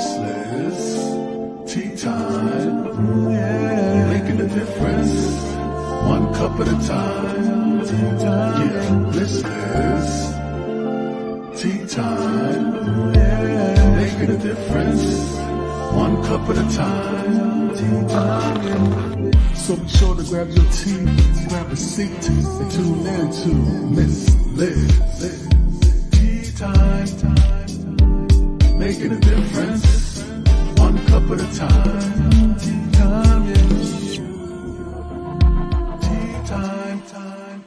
Miss Liz, tea time, yeah, making a difference, one cup at a time, tea time, yeah, Miss Liz, tea time, yeah, making a difference, one cup at a time, tea time, yeah. So be sure to grab your tea, grab a seat, and tune in to Miss Liz, tea time. Making a difference, one cup at a time. Tea time, yeah. Tea time, time.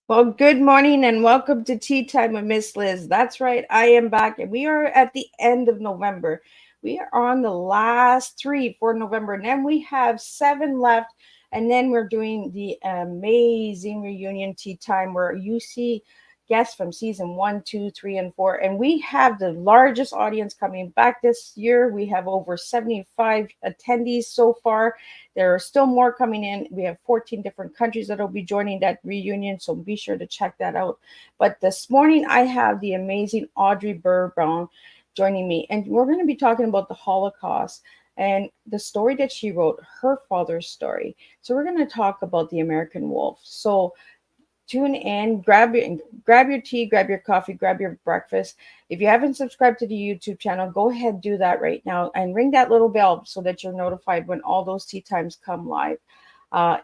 Well, good morning and welcome to Tea Time with Miss Liz. That's right, I am back and we are at the end of November. We are on the last 3 for November and then we have 7 left. And then we're doing the amazing reunion Tea Time where you see guests from season 1, 2, 3, and 4. And we have the largest audience coming back this year. We have over 75 attendees so far. There are still more coming in. We have 14 different countries that will be joining that reunion, so be sure to check that out. But this morning, I have the amazing Audrey Birnbaum joining me, and we're going to be talking about the Holocaust and the story that she wrote, her father's story. So we're going to talk about the American Wolf. So tune in, grab your tea, grab your coffee, grab your breakfast. If you haven't subscribed to the YouTube channel, go ahead and do that right now and ring that little bell so that you're notified when all those tea times come live.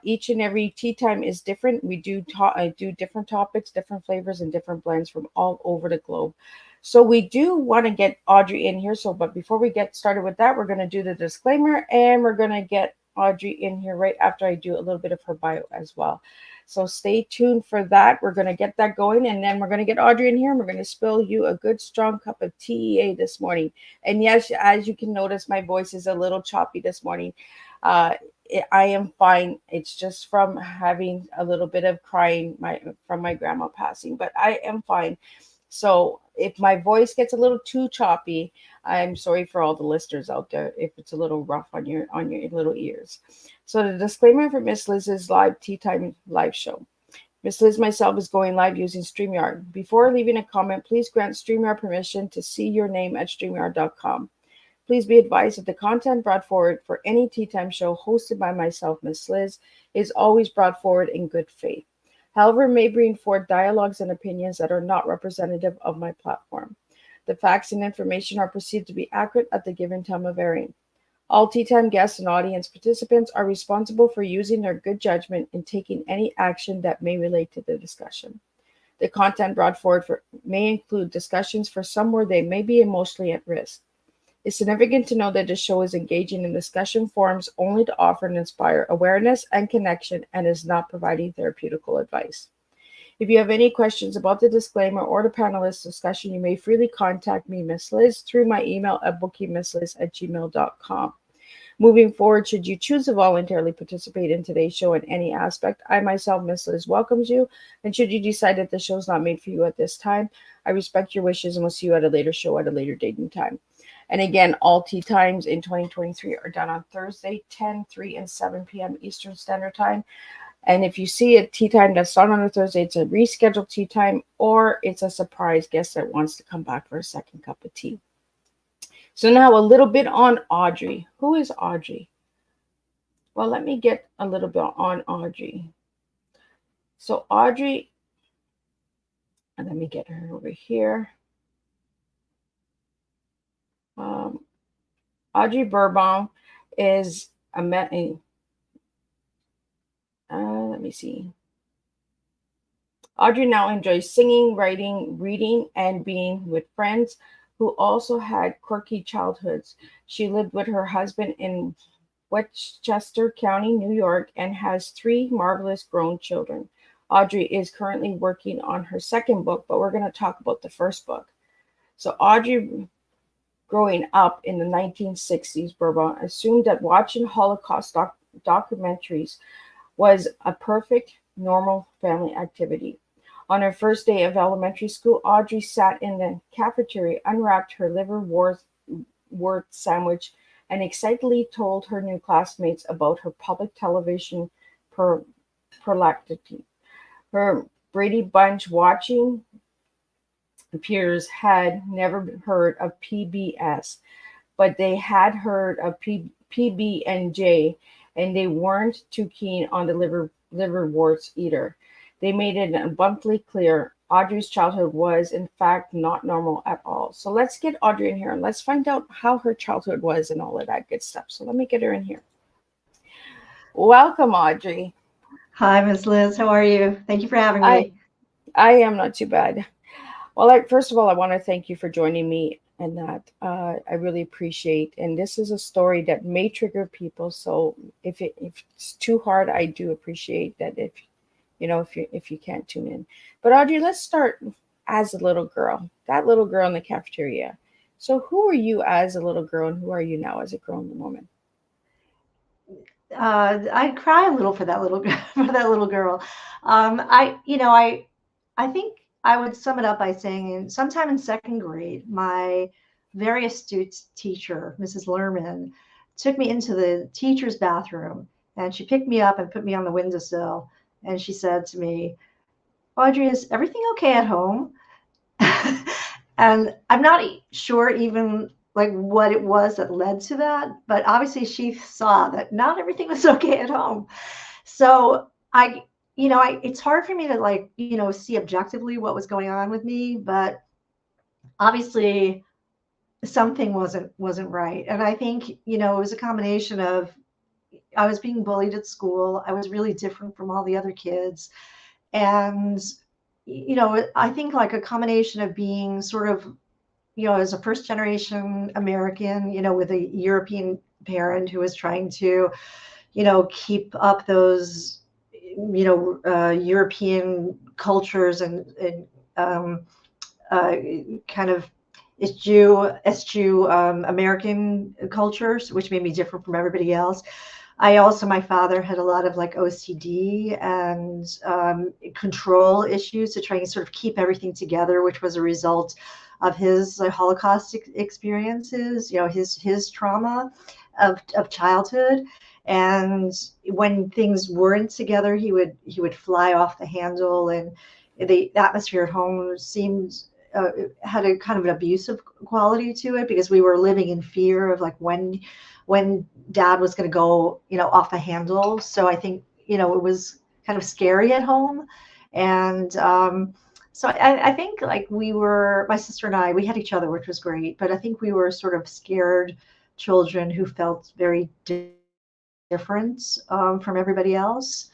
Each and every tea time is different. We do different topics, different flavors, and different blends from all over the globe. So we do want to get Audrey in here. But before we get started with that, we're going to do the disclaimer and we're going to get Audrey in here right after I do a little bit of her bio as well. So stay tuned for that. We're going to get that going and then we're going to get Audrey in here and we're going to spill you a good strong cup of TEA this morning. And yes, as you can notice, my voice is a little choppy this morning. I am fine. It's just from having a little bit of crying from my grandma passing, but I am fine. So if my voice gets a little too choppy, I'm sorry for all the listeners out there if it's a little rough on your little ears. So the disclaimer for Miss Liz's live Tea Time live show. Miss Liz myself is going live using StreamYard. Before leaving a comment, please grant StreamYard permission to see your name at StreamYard.com. Please be advised that the content brought forward for any Tea Time show hosted by myself, Miss Liz, is always brought forward in good faith. However, may bring forth dialogues and opinions that are not representative of my platform. The facts and information are perceived to be accurate at the given time of airing. All Tea Time guests and audience participants are responsible for using their good judgment in taking any action that may relate to the discussion. The content brought forward may include discussions for some where they may be emotionally at risk. It's significant to know that the show is engaging in discussion forums only to offer and inspire awareness and connection and is not providing therapeutical advice. If you have any questions about the disclaimer or the panelist discussion, you may freely contact me, Miss Liz, through my email at bookingmissliz@gmail.com. Moving forward, should you choose to voluntarily participate in today's show in any aspect, I myself, Miss Liz, welcomes you. And should you decide that the show is not made for you at this time, I respect your wishes and will see you at a later show at a later date and time. And again, all tea times in 2023 are done on Thursday, 10, 3, and 7 p.m. Eastern Standard Time. And if you see a tea time that's not on a Thursday, it's a rescheduled tea time or it's a surprise guest that wants to come back for a second cup of tea. So now a little bit on Audrey. Who is Audrey? Well, let me get a little bit on Audrey. So Audrey And let me get her over here. Um, Audrey Birnbaum is let me see. Audrey now enjoys singing, writing, reading, and being with friends who also had quirky childhoods. She lived with her husband in Westchester County, New York, and has three marvelous grown children. Audrey is currently working on her second book, but we're going to talk about the first book. So, Audrey, growing up in the 1960s, Bourbon assumed that watching Holocaust documentaries was a perfect, normal family activity. On her first day of elementary school, Audrey sat in the cafeteria, unwrapped her liverwurst sandwich, and excitedly told her new classmates about her public television per proclivities. Her Brady Bunch-watching peers had never heard of PBS, but they had heard of PB&J, and they weren't too keen on the liverwurst either. They made it abundantly clear Audrey's childhood was, in fact, not normal at all. So let's get Audrey in here and let's find out how her childhood was and all of that good stuff. So let me get her in here. Welcome, Audrey. Hi, Ms. Liz. How are you? Thank you for having me. I am not too bad. Well, first of all, I want to thank you for joining me and that. I really appreciate. And this is a story that may trigger people. So if it's too hard, I do appreciate that. If you can't tune in. But Audrey, let's start as a little girl. That little girl in the cafeteria. So who were you as a little girl, and who are you now as a grown woman? I cry a little for that little for that little girl. I think I would sum it up by saying, sometime in second grade, my very astute teacher, Mrs. Lerman, took me into the teacher's bathroom, and she picked me up and put me on the windowsill, and she said to me, "Audrey, is everything okay at home?" And I'm not sure even like what it was that led to that, but obviously she saw that not everything was okay at home. So it's hard for me to see objectively what was going on with me, but obviously something wasn't right. And I think, it was a combination of, I was being bullied at school. I was really different from all the other kids. And, I think like a combination of being sort of, as a first generation American, with a European parent who was trying to, keep up those, European cultures and kind of eschew American cultures, which made me different from everybody else. My father had a lot of like OCD and control issues to try and sort of keep everything together, which was a result of his Holocaust experiences, his trauma of childhood. And when things weren't together, he would fly off the handle, and the atmosphere at home seemed had a kind of an abusive quality to it, because we were living in fear of like when dad was going to go, off the handle. So I think, it was kind of scary at home. And so I think like my sister and I, we had each other, which was great. But I think we were sort of scared children who felt very different from everybody else.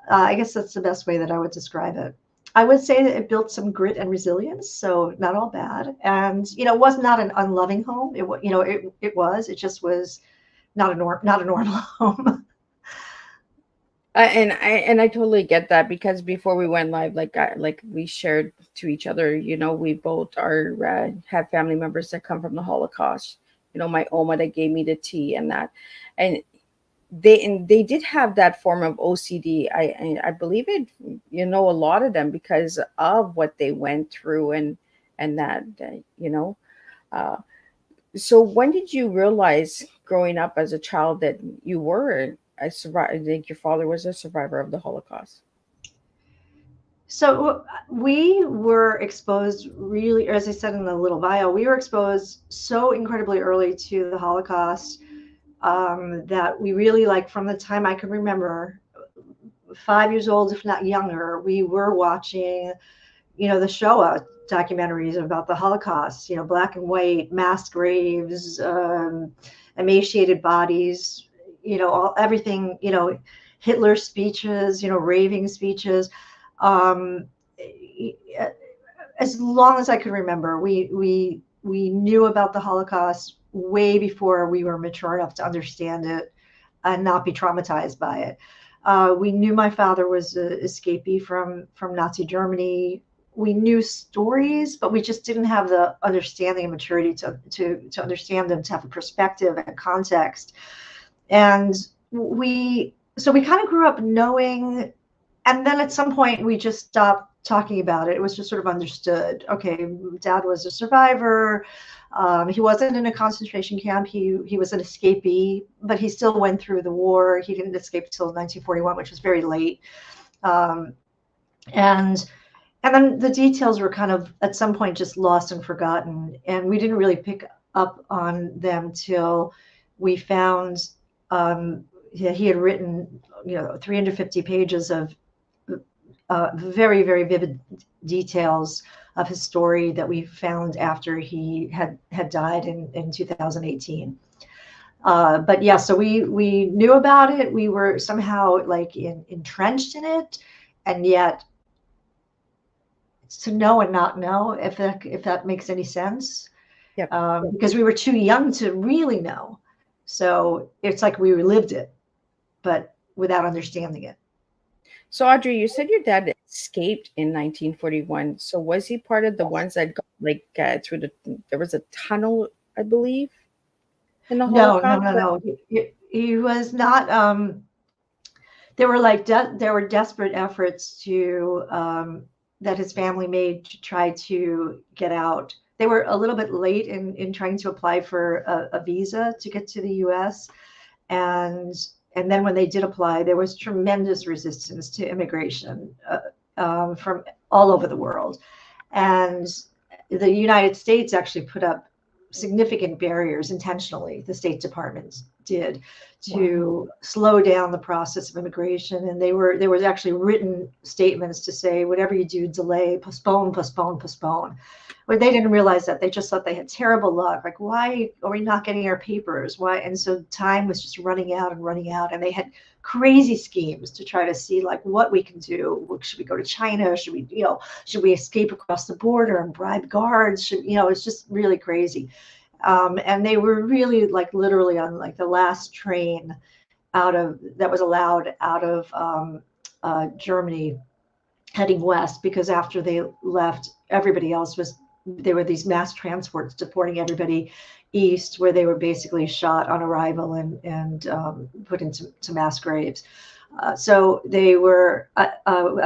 I guess that's the best way that I would describe it. I would say that it built some grit and resilience, so not all bad. And it was not an unloving home. It just was not a normal home. I totally get that, because before we went live, like we shared to each other, we both have family members that come from the Holocaust. My Oma that gave me the tea and that, and they did have that form of OCD. I believe it, a lot of them, because of what they went through and that. So when did you realize growing up as a child that you were a survivor? I think your father was a survivor of the Holocaust. So we were exposed really, as I said in the little bio, we were exposed so incredibly early to the Holocaust that we really, like, from the time I can remember, 5 years old, if not younger, we were watching the Shoah documentaries about the Holocaust, black and white, mass graves, emaciated bodies, everything, Hitler speeches, raving speeches. Um, as long as I could remember, we knew about the Holocaust way before we were mature enough to understand it and not be traumatized by it. We knew my father was an escapee from Nazi Germany. We knew stories, but we just didn't have the understanding and maturity to understand them, to have a perspective and a context. And we kind of grew up knowing, and then at some point we just stopped talking about it. It was just sort of understood. Okay, Dad was a survivor. He wasn't in a concentration camp. He was an escapee, but he still went through the war. He didn't escape until 1941, which was very late. And then the details were kind of at some point just lost and forgotten, and we didn't really pick up on them till we found he had written 350 pages of very, very vivid details of his story that we found after he had died in 2018. But yeah, so we knew about it. We were somehow like entrenched in it, and yet to know and not know, if that makes any sense. Yep. Because we were too young to really know. So it's like we lived it, but without understanding it. So Audrey, you said your dad escaped in 1941. So was he part of the ones that got through there was a tunnel, I believe, in the Holocaust? No. He was not. There were desperate efforts that his family made to try to get out. They were a little bit late in trying to apply for a visa to get to the U.S. And then when they did apply, there was tremendous resistance to immigration from all over the world. And the United States actually put up significant barriers intentionally, the State Department did, to slow down the process of immigration. And there was actually written statements to say, whatever you do, delay, postpone. But they didn't realize that. They just thought they had terrible luck. Like, why are we not getting our papers? Why? And so time was just running out. And they had crazy schemes to try to see like what we can do. Should we go to China? Should we escape across the border and bribe guards? It's just really crazy. And they were really like literally on like the last train that was allowed out of Germany heading west, because after they left, everybody else there were these mass transports deporting everybody east, where they were basically shot on arrival and put into mass graves. So they were,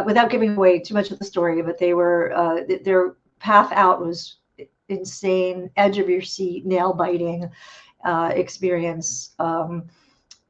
without giving away too much of the story, but they were, their path out was insane, edge of your seat, nail biting experience,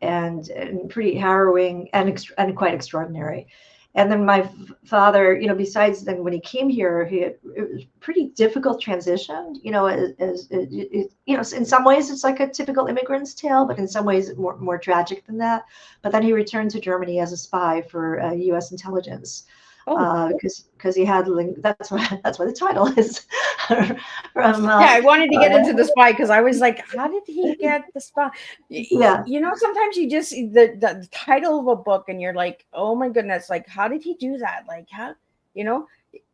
and pretty harrowing and quite extraordinary. And then my father, besides then when he came here, it was pretty difficult transition. In some ways it's like a typical immigrant's tale, but in some ways more tragic than that. But then he returned to Germany as a spy for U.S. intelligence. Because he had that's why the title is from I wanted to get into the spy because I was like, how did he get the spy? Sometimes you just the title of a book and you're like, oh my goodness, like how did he do that? Like how,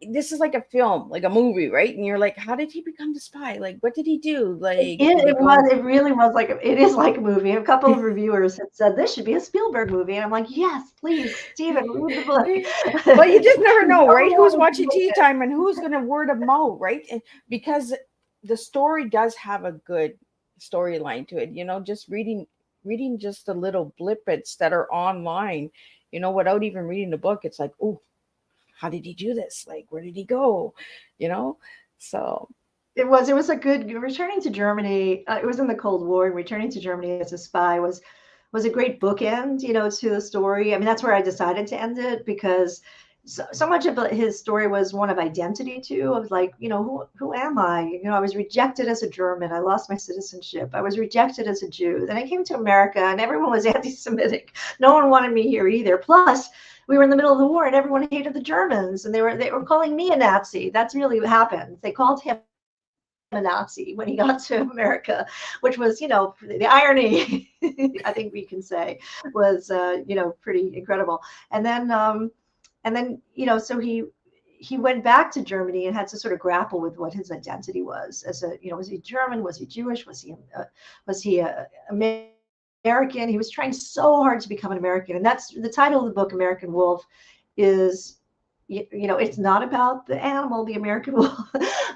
this is like a film, like a movie, right? And you're like, how did he become the spy? Like, what did he do? Like, it really was like, it is like a movie. A couple of reviewers had said this should be a Spielberg movie, and I'm like, yes, please, Stephen, read the book. Well, you just never know, right? Who's watching Teatime and who's going to word of mouth, right? And because the story does have a good storyline to it, just reading just the little blippets that are online, without even reading the book, it's like, oh, how did he do this? Like, where did he go? So it was a good returning to Germany. It was in the Cold War, and returning to Germany as a spy was a great bookend, to the story. I mean, that's where I decided to end it, because so much of his story was one of identity too, of like, who am I? I was rejected as a German. I lost my citizenship. I was rejected as a Jew. Then I came to America and everyone was anti-Semitic. No one wanted me here either. Plus, we were in the middle of the war and everyone hated the Germans, and they were calling me a Nazi. That's really what happened. They called him a Nazi when he got to America, which was, the irony, I think we can say, was, pretty incredible. And then, so he went back to Germany and had to sort of grapple with what his identity was as was he German? Was he Jewish? Was he American? He was trying so hard to become an American. And that's the title of the book, American Wolf, is, it's not about the animal, the American wolf,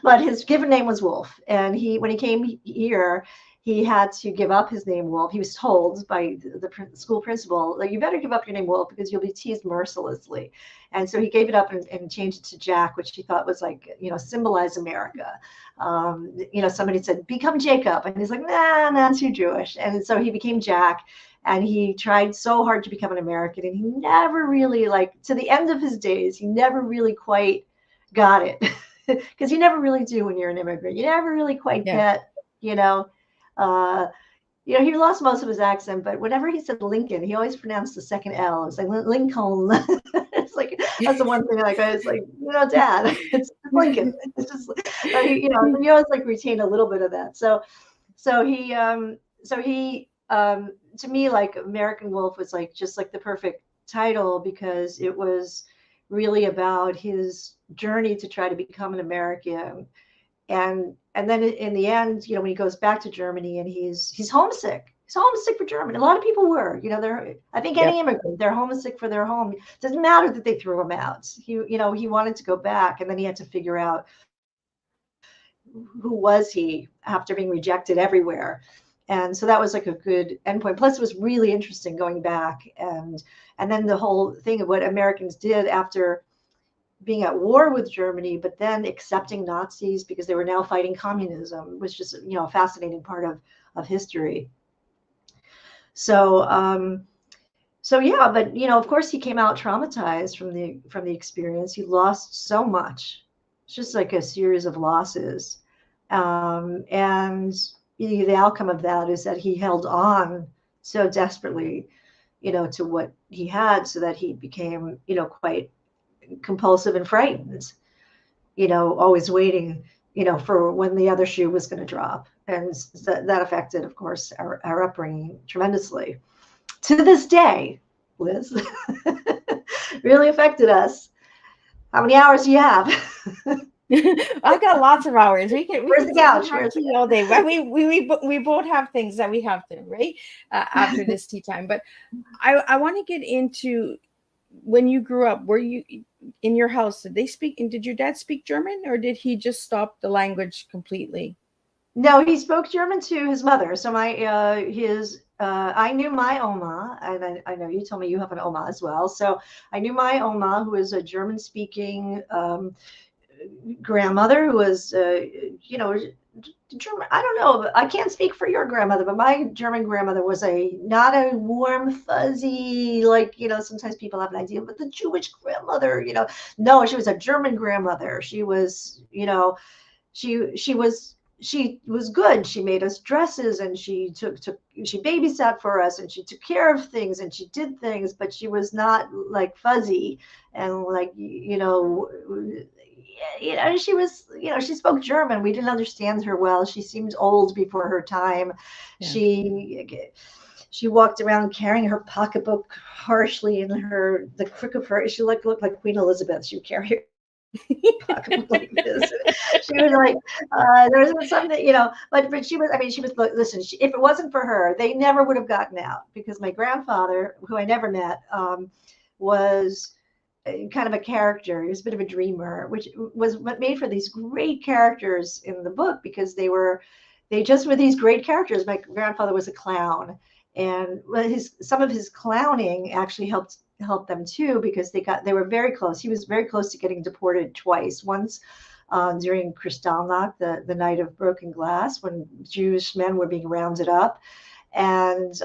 but his given name was Wolf. And when he came here, he had to give up his name Wolf. He was told by the school principal, like, you better give up your name Wolf because you'll be teased mercilessly. And so he gave it up and changed it to Jack, which he thought was like, symbolize America. Somebody said, become Jacob. And he's like, nah, too Jewish. And so he became Jack. And he tried so hard to become an American, and he never really, to the end of his days, he never really quite got it. Because you never really do when you're an immigrant. You never really quite get, he lost most of his accent, but whenever he said Lincoln, he always pronounced the second L. It's like Lincoln. It's like, that's the one thing I was like, Dad, it's Lincoln. It's just, he always retain a little bit of that. So he, to me, American Wolf was just the perfect title, because it was really about his journey to try to become an American. And then in the end, when he goes back to Germany and he's homesick. He's homesick for Germany. A lot of people were, I think any immigrant, they're homesick for their home. It doesn't matter that they threw him out. He wanted to go back, and then he had to figure out who was he after being rejected everywhere. And so that was a good endpoint. Plus, it was really interesting going back, and then the whole thing of what Americans did after being at war with Germany, but then accepting Nazis because they were now fighting communism, was just a fascinating part of history. So yeah, but of course he came out traumatized from the experience. He lost so much. It's just like a series of losses, and the outcome of that is that he held on so desperately, to what he had, so that he became, quite compulsive and frightened, always waiting, for when the other shoe was going to drop. And that affected, of course, our upbringing tremendously. To this day, Liz, really affected us. How many hours do you have? I've got lots of hours. Where's the couch? Where's tea all day. Well, we both have things that we have to, right? After this tea time. But I want to get into, when you grew up, were you in your house? Did your dad speak German, or did he just stop the language completely? No, he spoke German to his mother. So I knew my Oma, and I know you told me you have an Oma as well. So I knew my Oma, who is a German-speaking grandmother, who was, German. I don't know. I can't speak for your grandmother, but my German grandmother was not a warm, fuzzy, sometimes people have an idea, but the Jewish grandmother, no, she was a German grandmother. She was, she was good. She made us dresses, and she babysat for us, and she took care of things, and she did things, but she was not fuzzy and she was, she spoke German. We didn't understand her well. She seemed old before her time. Yeah. She walked around carrying her pocketbook harshly in the crook of her. She looked like Queen Elizabeth. She would carry her pocketbook like this. She was there was something, but she was, she was, listen, if it wasn't for her, they never would have gotten out, because my grandfather, who I never met, was kind of a character. He was a bit of a dreamer, which was what made for these great characters in the book, because they just were these great characters. My grandfather was a clown, and some of his clowning actually helped them too, because they were very close. He was very close to getting deported twice. Once during Kristallnacht, the night of broken glass, when Jewish men were being rounded up, and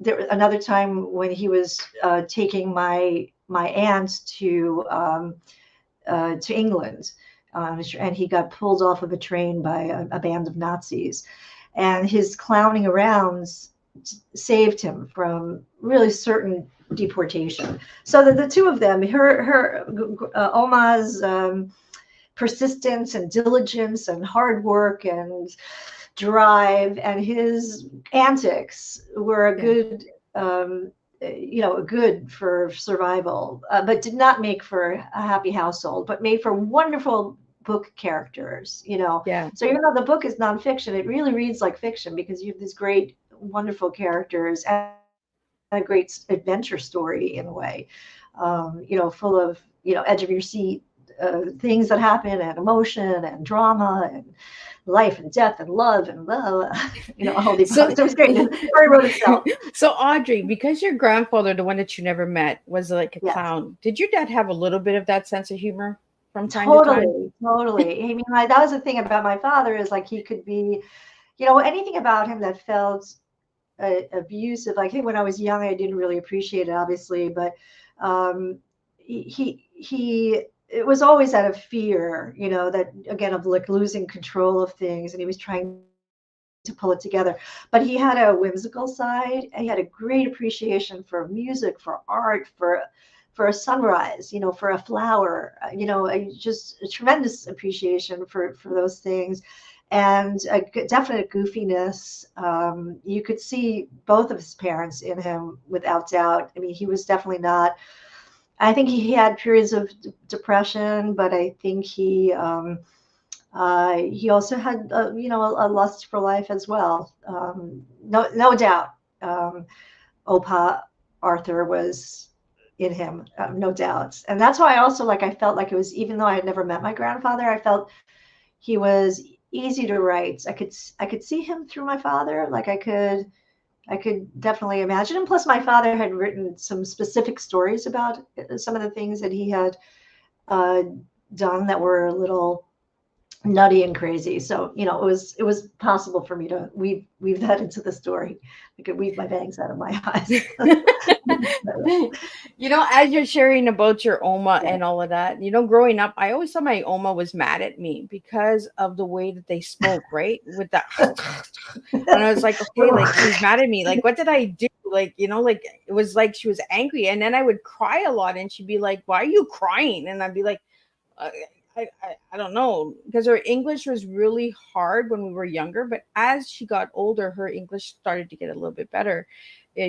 there was another time when he was taking my aunt to England, and he got pulled off of a train by a band of Nazis, and his clowning around saved him from really certain deportation. So the two of them, her Oma's persistence and diligence and hard work and drive, and his antics were a good, good for survival, but did not make for a happy household, but made for wonderful book characters. Yeah. So even though the book is nonfiction, it really reads like fiction because you have these great, wonderful characters and a great adventure story in a way, full of, edge of your seat things that happen, and emotion and drama and life and death and love and all the So, so it was great. The story wrote itself. so Audrey, because your grandfather, the one that you never met, was like a Yes. clown, did your dad have a little bit of that sense of humor from time to time? Totally. I mean, like, that was the thing about my father, is like he could be, anything about him that felt abusive. Like, when I was young, I didn't really appreciate it, obviously, but he it was always out of fear, that, again, of like losing control of things, and he was trying to pull it together. But he had a whimsical side, and he had a great appreciation for music, for art, for a sunrise, for a flower, just a tremendous appreciation for those things, and a definite goofiness. You could see both of his parents in him without doubt. I mean, he was definitely not. I think he had periods of depression, but I think he also had, a lust for life as well. No doubt. Opa Arthur was in him, no doubt. And that's why I also, I felt like it was, even though I had never met my grandfather, I felt he was easy to write. I could see him through my father. Like, I could definitely imagine him. Plus, my father had written some specific stories about some of the things that he had done that were a little nutty and crazy. So, it was possible for me to weave that into the story. I could weave my bangs out of my eyes. As you're sharing about your Oma Yeah. and all of that, growing up, I always thought my Oma was mad at me because of the way that they spoke, right? With that. And I was like, okay, like, she's mad at me. Like, what did I do? Like, it was like she was angry. And then I would cry a lot, and she'd be like, why are you crying? And I'd be like, I don't know, because her English was really hard when we were younger, but as she got older, her English started to get a little bit better.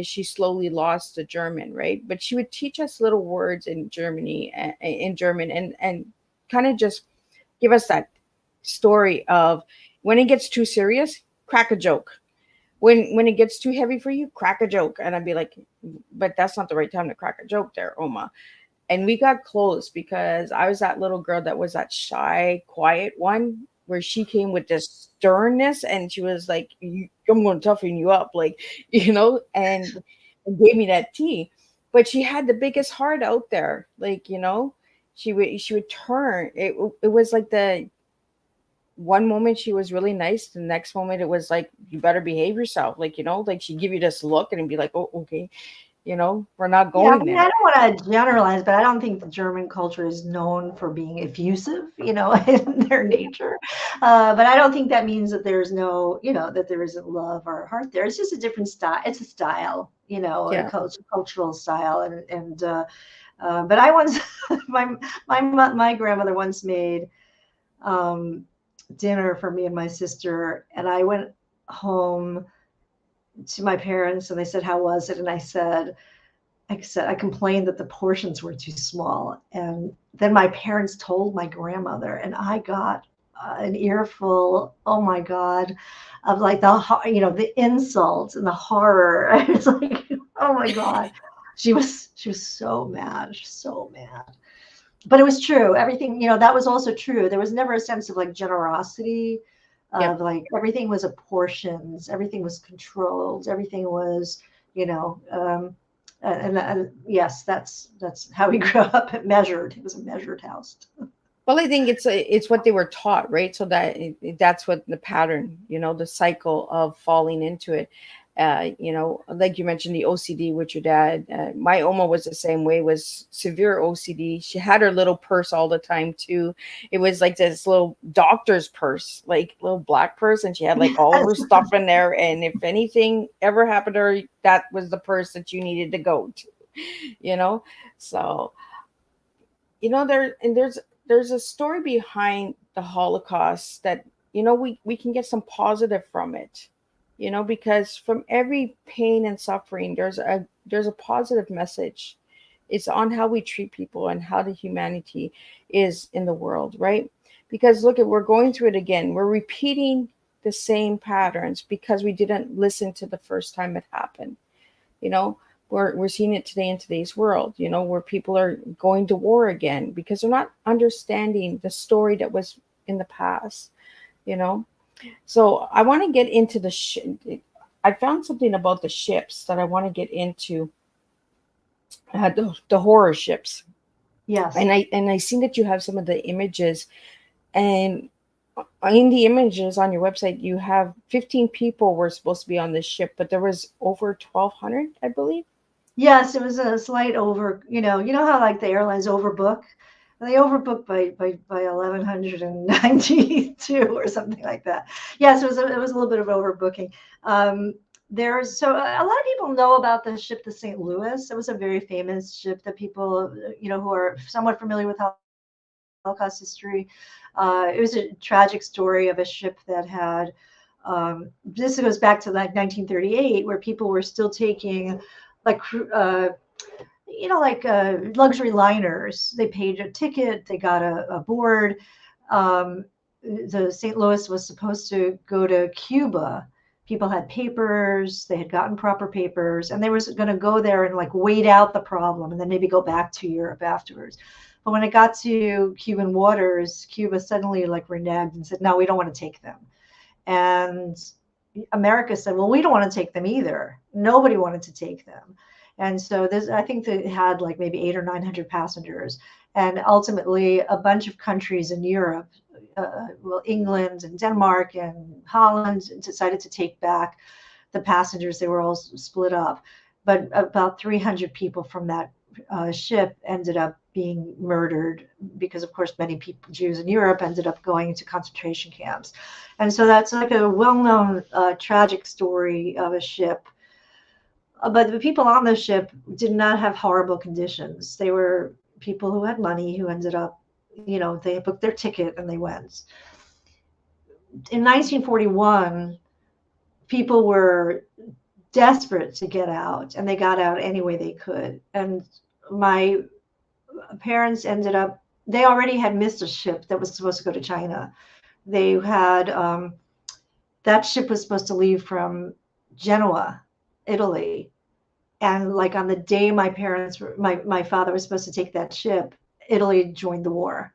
She slowly lost the German, right? But she would teach us little words in German, and kind of just give us that story of, when it gets too serious, crack a joke. When it gets too heavy for you, crack a joke. And I'd be like, but that's not the right time to crack a joke there, Oma. And we got close because I was that little girl that was that shy, quiet one, where she came with this sternness, and she was like, I'm going to toughen you up, like, and gave me that tea. But she had the biggest heart out there. Like, she would turn. It was like the one moment she was really nice. The next moment it was like, you better behave yourself. Like, like she'd give you this look and be like, oh, okay. We're not Yeah, I going mean, there. I don't want to generalize, but I don't think the German culture is known for being effusive, in their nature. But I don't think that means that there's no, that there isn't love or heart there. It's just a different style. It's a style, a Yeah. cultural style. But I once, my grandmother once made dinner for me and my sister, and I went home to my parents, and they said, "How was it?" And I said, I complained that the portions were too small. And then my parents told my grandmother, and I got an earful, oh my God, of like the insults and the horror. It's like, oh my God. She was so mad, so mad. But it was true. Everything, that was also true. There was never a sense of like generosity, of Yep. like everything was apportioned, everything was controlled, everything was, and yes, that's how we grew up. Measured. It was a measured house. Well, I think it's what they were taught, right? So that's what the pattern, the cycle of falling into it. You know, like you mentioned, the OCD with your dad. My Oma was the same way, was severe OCD. She had her little purse all the time too. It was like this little doctor's purse, like little black purse, and she had like all of her stuff in there. And if anything ever happened to her, that was the purse that you needed to go to, you know? So, you know, there's a story behind the Holocaust that, you know, we can get some positive from it, you know, because from every pain and suffering there's a positive message. It's on how we treat people and how the humanity is in the world, right? Because look at, we're going through it again, we're repeating the same patterns because we didn't listen to the first time it happened, you know. We're seeing it today in today's world, you know, where people are going to war again because they're not understanding the story that was in the past, you know. So I want to get into I found something about the ships that I want to get into, the horror ships. Yes. And I seen that you have some of the images, and in the images on your website you have 15 people were supposed to be on this ship, but there was over 1,200, I believe. Yes, it was a slight over, you know how like the airlines overbook? They overbooked by 1192 or something like that. Yes, it was a little bit of overbooking. So a lot of people know about the ship, the St. Louis. It was a very famous ship that people, who are somewhat familiar with Holocaust history. It was a tragic story of a ship that had. This goes back to like 1938, where people were still taking like luxury liners. They paid a ticket, they got a board. The St. Louis was supposed to go to Cuba. People had papers, they had gotten proper papers, and they were going to go there and like wait out the problem and then maybe go back to Europe afterwards. But when it got to Cuban waters, Cuba suddenly like reneged and said, no, we don't want to take them. And America said, well, we don't want to take them either. Nobody wanted to take them. And so I think they had like maybe 800 or 900 passengers. And ultimately, a bunch of countries in Europe, England and Denmark and Holland, decided to take back the passengers. They were all split up. But about 300 people from that ship ended up being murdered because, of course, many people, Jews in Europe, ended up going into concentration camps. And so that's like a well-known tragic story of a ship. But the people on the ship did not have horrible conditions. They were people who had money who ended up, they booked their ticket and they went. In 1941, people were desperate to get out, and they got out any way they could. And my parents they already had missed a ship that was supposed to go to China. They had, that ship was supposed to leave from Genoa, Italy. And like on the day my father was supposed to take that ship, Italy joined the war.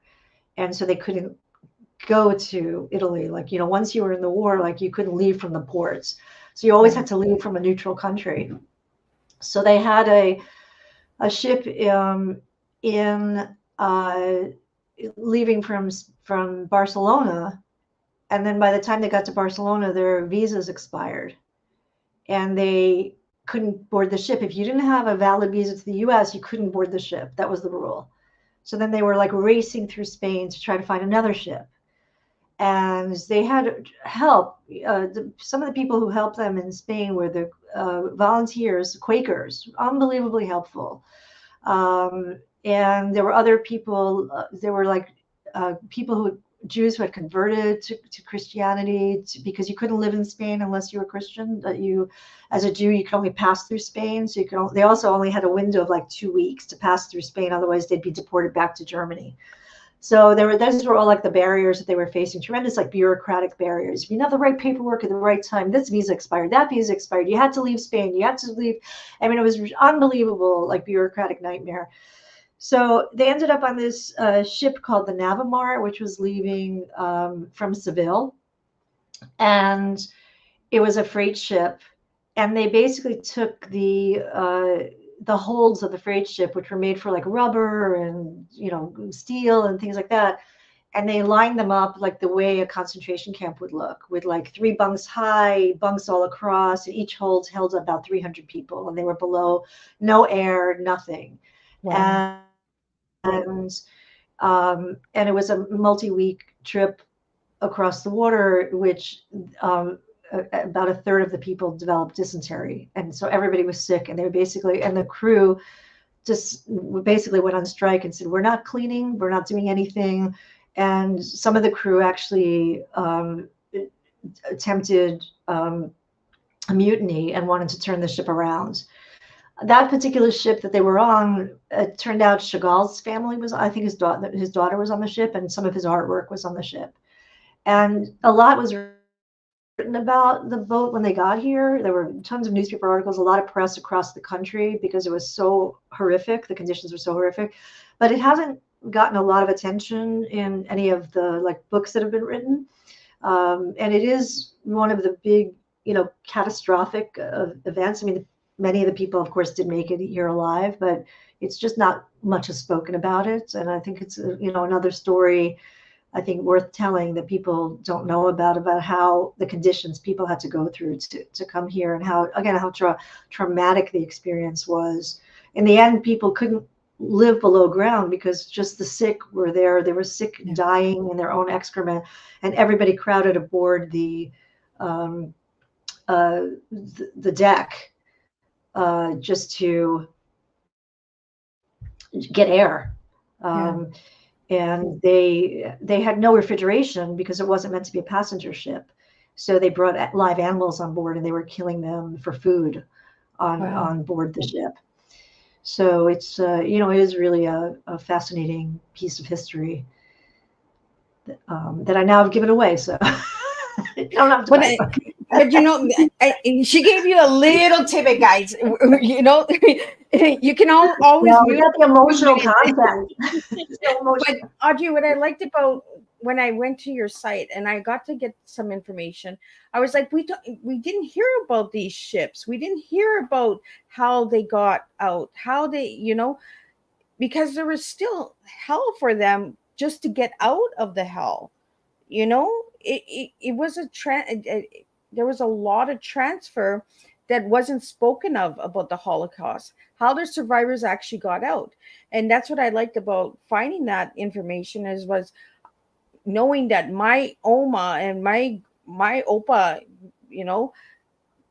And so they couldn't go to Italy. Like, once you were in the war, like you couldn't leave from the ports. So you always had to leave from a neutral country. So they had a ship leaving from Barcelona. And then by the time they got to Barcelona, their visas expired. And they couldn't board the ship. If you didn't have a valid visa to the US, you couldn't board the ship. That was the rule. So then they were like racing through Spain to try to find another ship. And they had help. Some of the people who helped them in Spain were the volunteers, Quakers, unbelievably helpful. And there were other people, there were like people Jews who had converted to Christianity because you couldn't live in Spain unless you were Christian. As a Jew, you could only pass through Spain. So they also only had a window of like 2 weeks to pass through Spain. Otherwise, they'd be deported back to Germany. So those were all like the barriers that they were facing, tremendous like bureaucratic barriers. If you have the right paperwork at the right time, this visa expired, that visa expired. You had to leave Spain. You had to leave. I mean, it was unbelievable, like bureaucratic nightmare. So they ended up on this ship called the Navamar, which was leaving from Seville. And it was a freight ship. And they basically took the holds of the freight ship, which were made for like rubber and, steel and things like that. and they lined them up like the way a concentration camp would look, with like 3 bunks high, bunks all across, and each held about 300 people, and they were below, no air, nothing. Wow. And it was a multi-week trip across the water, which about a third of the people developed dysentery, and so everybody was sick, and they were basically, and the crew just basically went on strike and said, we're not cleaning, we're not doing anything. And some of the crew actually attempted a mutiny and wanted to turn the ship around. That particular ship that they were on, it turned out Chagall's family was, I think his daughter was on the ship, and some of his artwork was on the ship. And a lot was written about the boat when they got here. There were tons of newspaper articles, a lot of press across the country, because it was so horrific. The conditions were so horrific, but it hasn't gotten a lot of attention in any of the like books that have been written. And it is one of the big, catastrophic events. I mean, many of the people, of course, did make it here alive, but it's just not much is spoken about it. And I think it's, another story, I think, worth telling, that people don't know about how the conditions people had to go through to come here, and how traumatic the experience was. In the end, people couldn't live below ground because just the sick were there. They were sick, dying in their own excrement, and everybody crowded aboard the deck just to get air. And they had no refrigeration because it wasn't meant to be a passenger ship. So they brought live animals on board, and they were killing them for food on board the ship. So it's, it is really a fascinating piece of history that I now have given away. So I don't have to buy a book. But she gave you a little tidbit, guys. You can always we got the emotional content. But Audrey, what I liked about when I went to your site and I got to get some information, I was like, we didn't hear about these ships. We didn't hear about how they got out, how they, because there was still hell for them just to get out of the hell. It was there was a lot of transfer that wasn't spoken of about the Holocaust, how the survivors actually got out. And that's what I liked about finding that information, was knowing that my Oma and my Opa,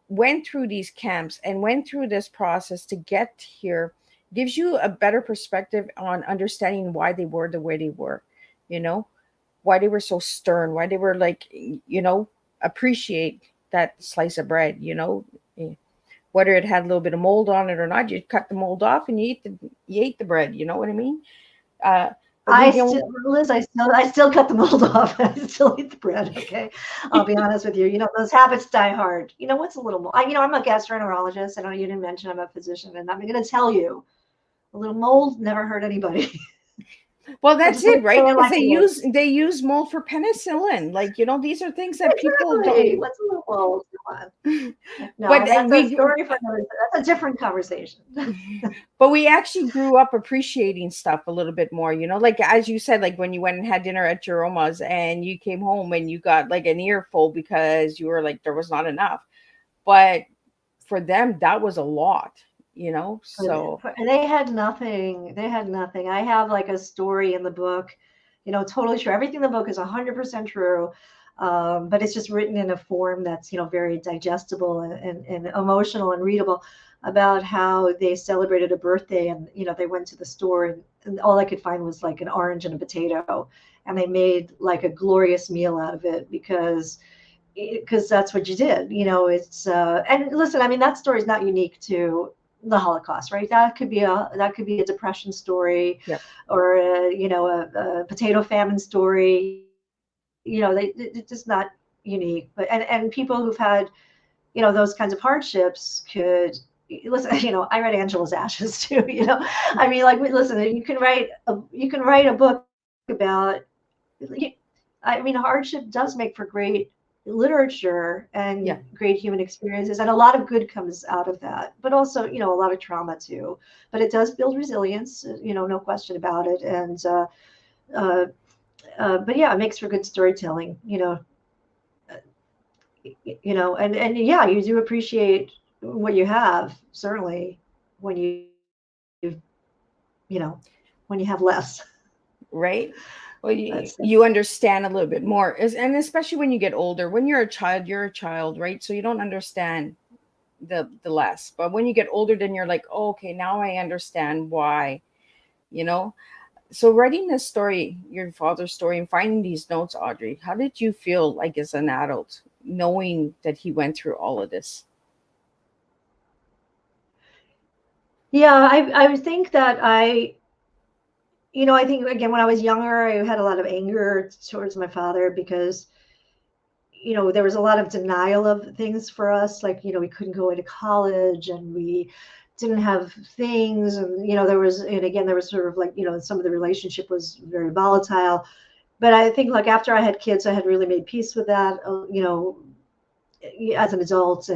went through these camps and went through this process to get here, gives you a better perspective on understanding why they were the way they were, why they were so stern, why they were like, appreciate that slice of bread, whether it had a little bit of mold on it or not. You cut the mold off and you ate the bread. You know what I mean? Liz, I still cut the mold off. I still eat the bread. Okay, I'll be honest with you. Those habits die hard. What's a little mold? I'm a gastroenterologist. I know you didn't mention I'm a physician, and I'm going to tell you, a little mold never hurt anybody. Well, that's it, right? Because they use mold for penicillin. Like, these are things that people don't. What's a little mold? Come on. No, but that's a story for another. That's a different conversation. But we actually grew up appreciating stuff a little bit more. Like as you said, like when you went and had dinner at your Oma's and you came home and you got like an earful because you were like there was not enough. But for them, that was a lot. So they had nothing. I have like a story in the book, totally true. Everything in the book is 100% true. But it's just written in a form that's, very digestible and emotional and readable, about how they celebrated a birthday and, they went to the store and all I could find was like an orange and a potato, and they made like a glorious meal out of it because that's what you did. It's and listen, I mean, that story is not unique to the Holocaust, right? That could be a depression story, or a potato famine story. It's just not unique. But and people who've had, those kinds of hardships could listen. I read Angela's Ashes too. I mean, like, listen, you can write a book about. I mean, hardship does make for great literature and great human experiences, and a lot of good comes out of that, but also a lot of trauma too. But it does build resilience, no question about it. And but yeah, it makes for good storytelling, and yeah, you do appreciate what you have, certainly, when you know, when you have less. Right? Well, That's you understand a little bit more, and especially when you get older. When you're a child, right? So you don't understand the less. But when you get older, then you're like, oh, okay, now I understand why, you know. So writing this story, your father's story, and finding these notes, Audrey, how did you feel like as an adult, knowing that he went through all of this? Yeah, I would think that I think again, when I was younger, I had a lot of anger towards my father because, there was a lot of denial of things for us. Like, we couldn't go into college and we didn't have things. And, there was sort of like, some of the relationship was very volatile. But I think like after I had kids, I had really made peace with that, as an adult.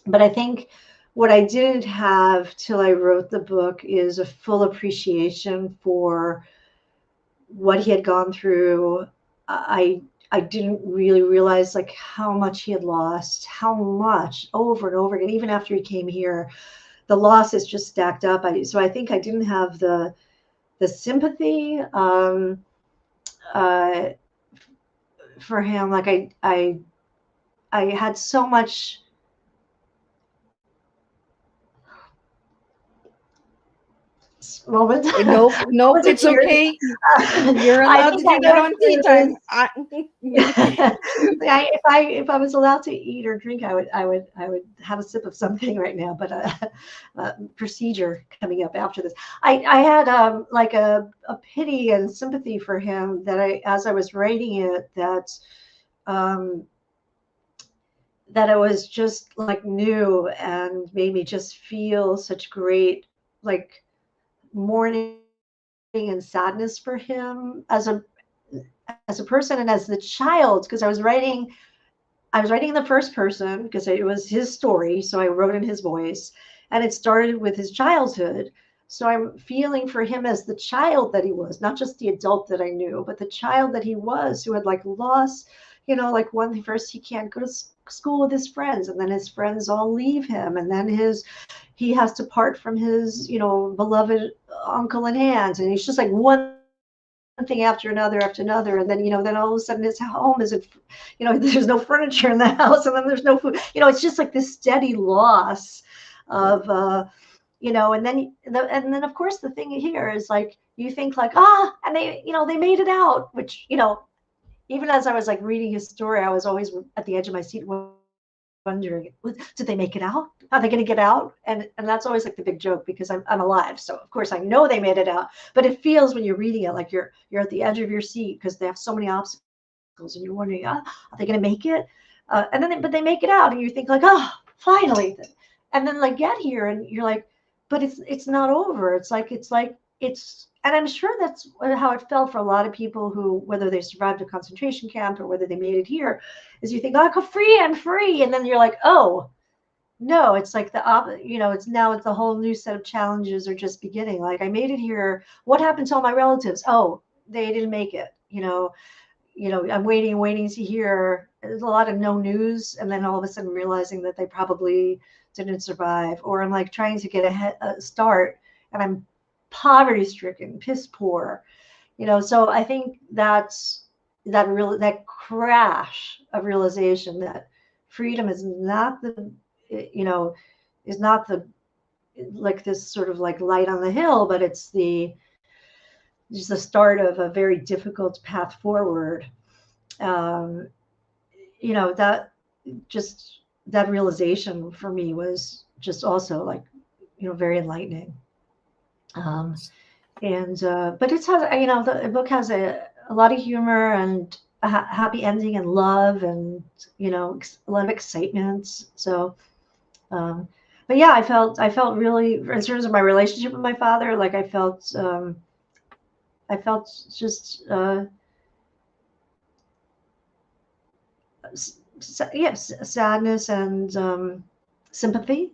But I think what I didn't have till I wrote the book is a full appreciation for what he had gone through. I didn't really realize like how much he had lost, how much over and over again, even after he came here, the losses just stacked up. So I think I didn't have the sympathy uh, for him. Like I had so much. Moment. Nope, nope, Was it it's tears? okay. You're I allowed to think I do that had on tea tears. time. If I was allowed to eat or drink, I would have a sip of something right now. But procedure coming up after this. I had like a pity and sympathy for him that as I was writing it, um, that it was just like new and made me just feel such great like mourning and sadness for him as a person and as the child, because I was writing in the first person because it was his story, so I wrote in his voice, and it started with his childhood. So I'm feeling for him as the child that he was, not just the adult that I knew, but the child that he was, who had like lost, like first he can't go to school with his friends, and then his friends all leave him, and then he has to part from his, beloved uncle and aunt, and he's just like one thing after another, and then all of a sudden his home isn't, there's no furniture in the house, and then there's no food. It's just like this steady loss of, and then of course the thing here is like you think like and they made it out, which even as I was like reading his story, I was always at the edge of my seat wondering, did they make it out? Are they going to get out? And that's always like the big joke, because I'm alive, so of course I know they made it out. But it feels when you're reading it like you're at the edge of your seat because they have so many obstacles, and you're wondering, are they going to make it? But they make it out, and you think like, finally. And then like get here, and you're like, but it's not over. And I'm sure that's how it felt for a lot of people who, whether they survived a concentration camp or whether they made it here, is you think, I'm free. And then you're like, oh, no, it's like it's the whole new set of challenges are just beginning. Like I made it here. What happened to all my relatives? Oh, they didn't make it. I'm waiting to hear. There's a lot of no news. And then all of a sudden realizing that they probably didn't survive, or I'm like trying to get a start, and I'm poverty stricken, piss poor, so I think that crash of realization that freedom is not the like this sort of like light on the hill, but it's just the start of a very difficult path forward. um that just that realization for me was just also like very enlightening. But it has, the book has a lot of humor and a happy ending and love, and a lot of excitement. So, but yeah, I felt really, in terms of my relationship with my father, like I felt just yes, sadness and sympathy.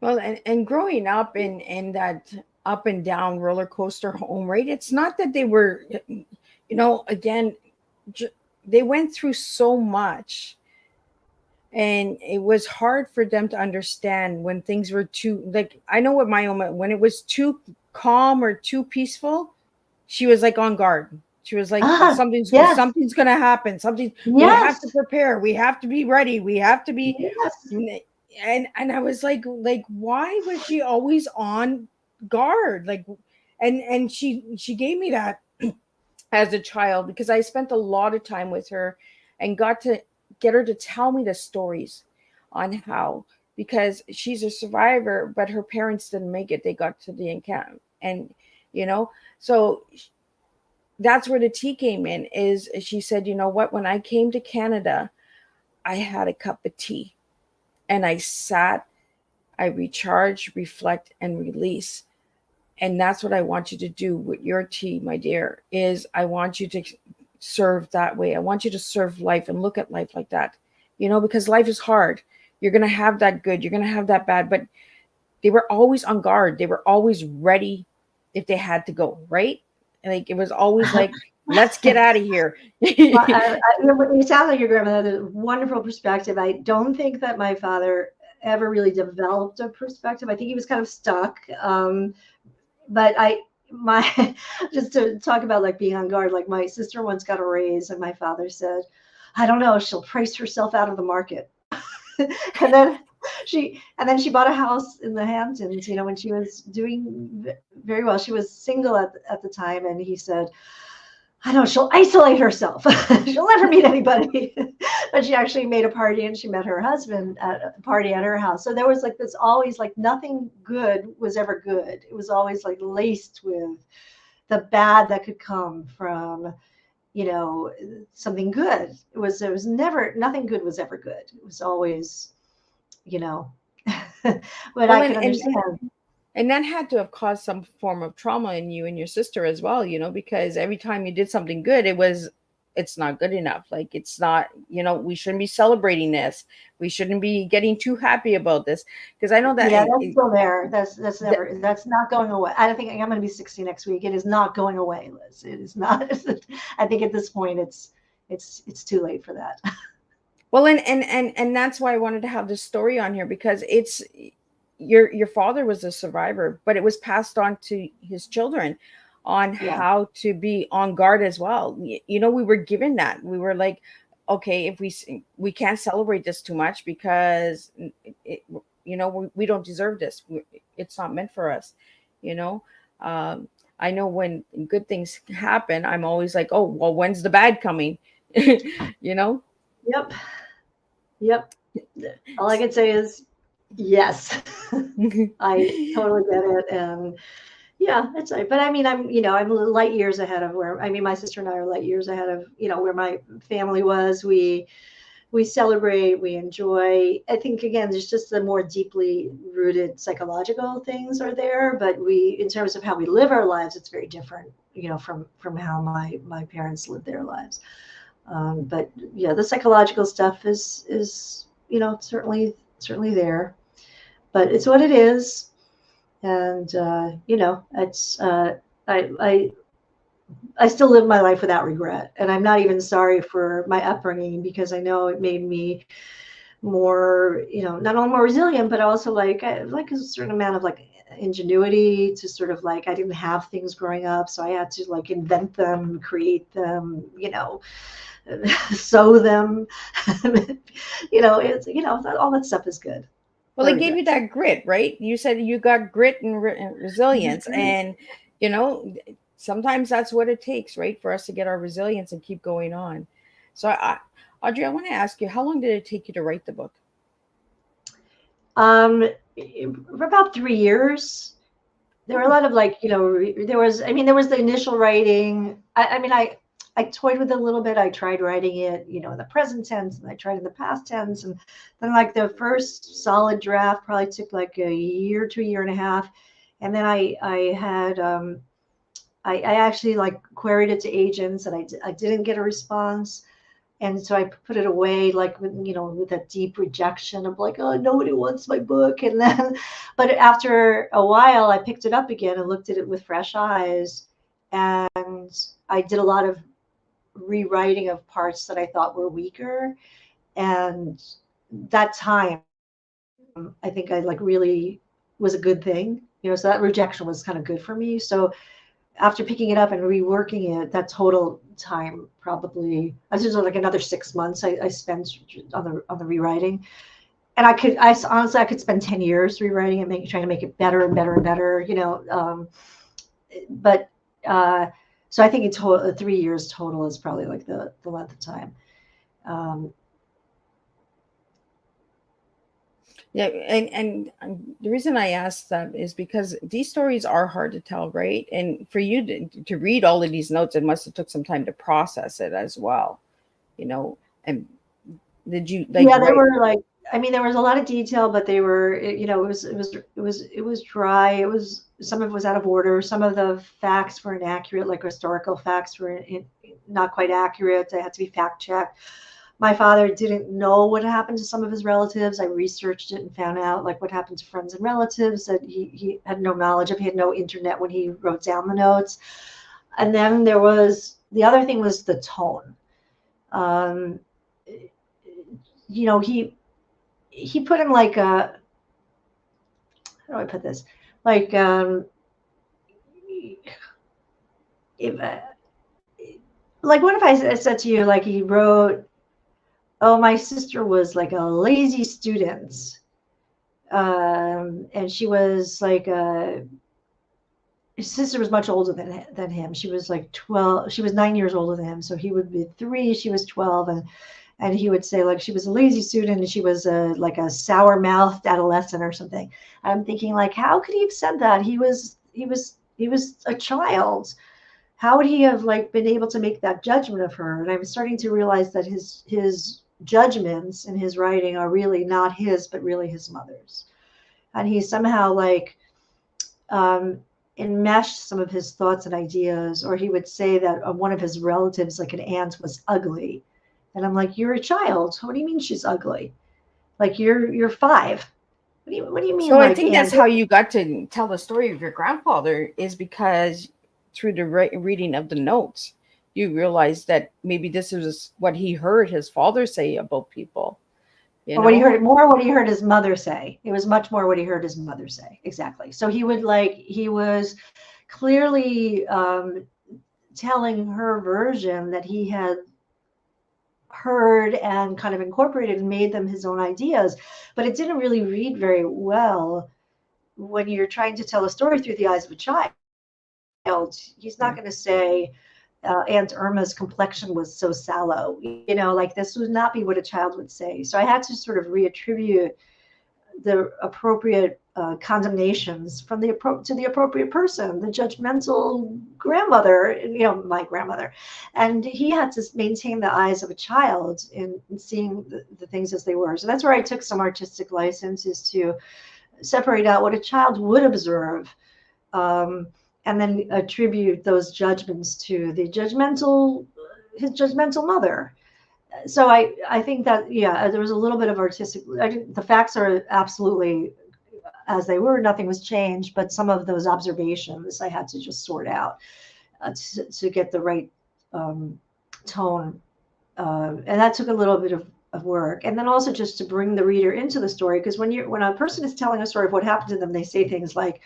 Well, and growing up in that up and down roller coaster home, right? It's not that they were, again, they went through so much, and it was hard for them to understand when things were too, like, I know what my own, when it was too calm or too peaceful, she was like on guard. She was like, Ah, yes, something's gonna happen. Something, we have to yes, prepare. We have to be ready. We have to be, yes. and I was like, why was she always on guard? Like, and she gave me that as a child, because I spent a lot of time with her and got to get her to tell me the stories on how, because she's a survivor, but her parents didn't make it. They got to the encampment, and so that's where the tea came in. Is she said, you know what, when I came to Canada, I had a cup of tea and I sat, I recharge, reflect, and release. And that's what I want you to do with your tea, my dear, is I want you to serve that way. I want you to serve life and look at life like that, because life is hard. You're going to have that good, you're going to have that bad, but they were always on guard. They were always ready if they had to go, right? Like, it was always like, let's get out of here. Well, you sound like your grandmother. Wonderful perspective. I don't think that my father ever really developed a perspective. I think he was kind of stuck. But my just to talk about like being on guard, like my sister once got a raise and my father said, I don't know, she'll price herself out of the market. and then she bought a house in the Hamptons, when she was doing very well. She was single at the time, and he said, I know she'll isolate herself. She'll never meet anybody. But she actually made a party and she met her husband at a party at her house. So there was like this always like nothing good was ever good. It was always like laced with the bad that could come from, something good. It was never, nothing good was ever good. It was always, but Well, I can understand. and that had to have caused some form of trauma in you and your sister as well, because every time you did something good, it's not good enough. Like, it's not, we shouldn't be celebrating this. We shouldn't be getting too happy about this. Because I know that, Yeah, that's still there. That's not going away. I don't think I'm going to be 60 next week. It is not going away, Liz. It is not. I think at this point it's too late for that. well, and that's why I wanted to have this story on here, because it's your father was a survivor, but it was passed on to his children on Yeah. how to be on guard as well. We were given that. We were like, okay, if we can't celebrate this too much, because we don't deserve this. It's not meant for us. I know when good things happen, I'm always like, oh, well, when's the bad coming? Yep. Yep. All I can say is yes. I totally get it. And yeah, that's right. But I mean, I'm light years ahead of my sister and I are light years ahead of, where my family was. We celebrate, we enjoy. I think, again, there's just the more deeply rooted psychological things are there, but in terms of how we live our lives, it's very different, from how my parents lived their lives. But yeah, the psychological stuff is certainly there, but it's what it is. And it's I still live my life without regret, and I'm not even sorry for my upbringing, because I know it made me more, not only more resilient, but also like a certain amount of like ingenuity to sort of like, I didn't have things growing up, so I had to like invent them, create them, sew them. It's all that stuff is good. Well, No it gave you regrets. that grit, right? You said you got grit and resilience, and you know sometimes that's what it takes, right, for us to get our resilience and keep going on. So, Audrey, I want to ask you, how long did it take you to write the book? Um, for about 3 years. There were a lot of like, there was the initial writing. I toyed with it a little bit. I tried writing it, in the present tense, and I tried in the past tense. And then like the first solid draft probably took like a year to a year and a half. And then I had, I actually like queried it to agents, and I didn't get a response. And so I put it away, like with a deep rejection of like, oh, nobody wants my book. And then, but after a while, I picked it up again and looked at it with fresh eyes, and I did a lot of rewriting of parts that I thought were weaker. And that time, I think I like really was a good thing, so that rejection was kind of good for me. So after picking it up and reworking it, that total time probably, I was just like another 6 months I spent on the rewriting. And honestly, I could spend 10 years rewriting it, trying to make it better and better and better, but so I think in total 3 years total is probably like the length of time. Yeah, and the reason I asked that is because these stories are hard to tell, right? And for you to read all of these notes, it must have took some time to process it as well, And did you like? Yeah, they write? were like, I mean, there was a lot of detail, but they were, it was dry. It was, some of it was out of order. Some of the facts were inaccurate, like historical facts were not quite accurate. They had to be fact checked. My father didn't know what happened to some of his relatives. I researched it and found out like what happened to friends and relatives that he had no knowledge of. He had no internet when he wrote down the notes. And then there was, the other thing was the tone. He put in like a, how do I put this? Like, if, like what if I said to you, like he wrote, oh, my sister was like a lazy student. And she was like, his sister was much older than him. She was like 12. She was 9 years older than him. So he would be 3, she was 12. And he would say like she was a lazy student and she was like a sour-mouthed adolescent or something. I'm thinking like, how could he have said that? He was a child. How would he have like been able to make that judgment of her? And I'm starting to realize that his judgments in his writing are really not his, but really his mother's. And he somehow like enmeshed some of his thoughts and ideas, or he would say that one of his relatives, like an aunt, was ugly. And I'm like, you're a child. What do you mean she's ugly? Like you're 5. What do you mean? So I Like, think that's how you got to tell the story of your grandfather, is because through the reading of the notes, you realized that maybe this is what he heard his father say about people. What he heard more, what he heard his mother say. It was much more what he heard his mother say. Exactly. So he was clearly telling her version that he had heard and kind of incorporated and made them his own ideas, but it didn't really read very well when you're trying to tell a story through the eyes of a child. He's not going to say Aunt Irma's complexion was so sallow, like this would not be what a child would say. So I had to sort of reattribute the appropriate condemnations from to the appropriate person, the judgmental grandmother, my grandmother. And he had to maintain the eyes of a child in seeing the things as they were. So that's where I took some artistic license, is to separate out what a child would observe, and then attribute those judgments to his judgmental mother. So I think that, yeah, there was a little bit of artistic. The facts are absolutely as they were. Nothing was changed, but some of those observations I had to just sort out to get the right tone. And that took a little bit of work. And then also just to bring the reader into the story, because when a person is telling a story of what happened to them, they say things like,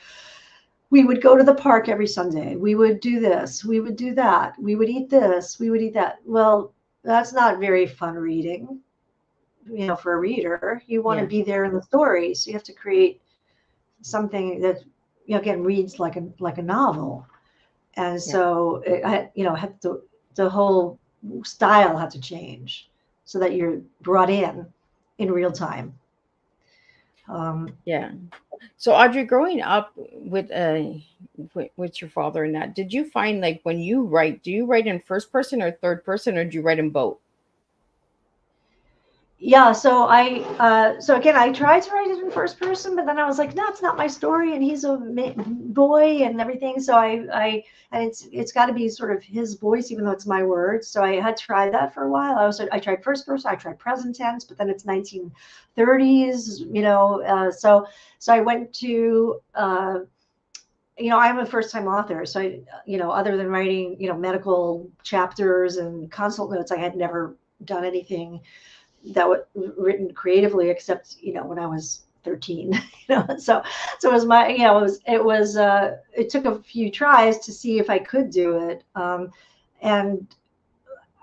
we would go to the park every Sunday. We would do this. We would do that. We would eat this. We would eat that. Well, that's not very fun reading, for a reader. You want to be there in the story. So you have to create something that, again, reads like a novel. And so, the whole style had to change so that you're brought in real time. So Audrey, growing up with your father and that, did you find like when you write, do you write in first person or third person, or do you write in both? yeah, so so again, I tried to write it in first person, but then I was like, no, it's not my story, and he's a boy and everything. So and it's got to be sort of his voice, even though it's my words. So I had tried that for a while. I tried first person, I tried present tense, but then it's 1930s, so I went to. I'm a first-time author, so other than writing, medical chapters and consult notes, I had never done anything that was written creatively, except when I was 13. So it was my it took a few tries to see if I could do it, and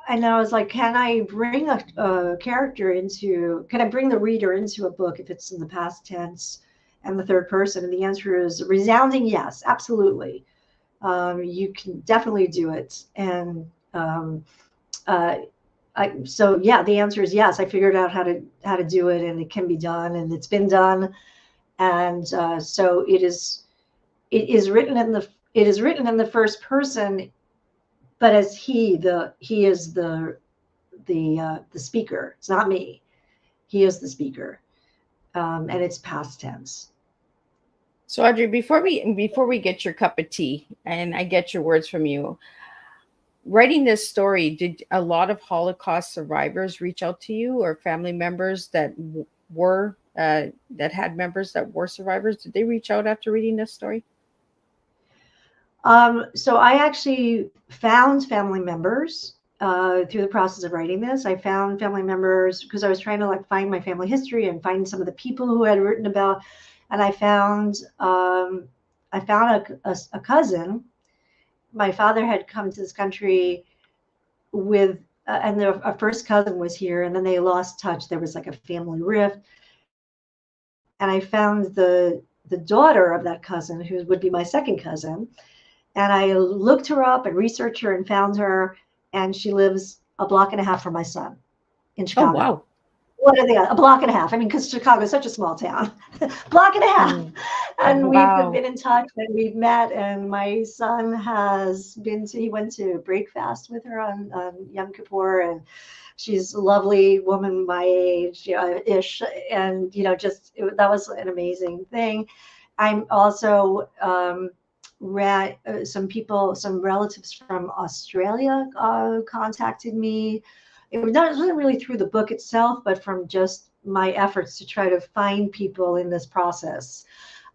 I was like, can I bring a character can I bring the reader into a book if it's in the past tense and the third person? And the answer is resounding yes, absolutely. You can definitely do it. And uh, so yeah, the answer is yes. I figured out how to do it, and it can be done, and it's been done. And so it is written in the first person, but as he is the speaker. It's not me. He is the speaker, and it's past tense. So Audrey, before we get your cup of tea and I get your words from you, writing this story, did a lot of Holocaust survivors reach out to you, or family members that were that had members that were survivors? Did they reach out after reading this story? So I actually found family members through the process of writing this. I found family members because I was trying to find my family history and find some of the people who had written about. And I found a cousin. My father had come to this country with, and a first cousin was here, and then they lost touch. There was a family rift, and I found the daughter of that cousin, who would be my second cousin, and I looked her up and researched her and found her, and she lives a block and a half from my son in Chicago. Oh wow! What are they? A block and a half. I mean, because Chicago is such a small town. Block and a half. And we've been in touch, and we've met, and my son he went to break fast with her on Yom Kippur, and she's a lovely woman my age, ish. And, that was an amazing thing. I'm also, some relatives from Australia contacted me. It wasn't really through the book itself, but from just my efforts to try to find people in this process.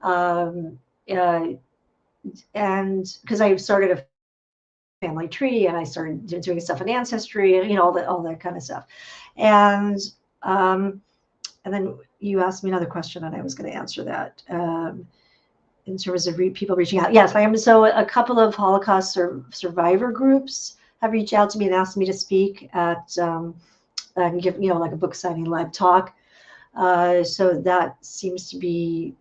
And because I started a family tree, and I started doing stuff in Ancestry, and all that kind of stuff. And then you asked me another question, and I was going to answer that. In terms of people reaching out. Yes, I am. So a couple of Holocaust survivor groups have reached out to me and asked me to speak at and give a book signing live talk. So that seems to be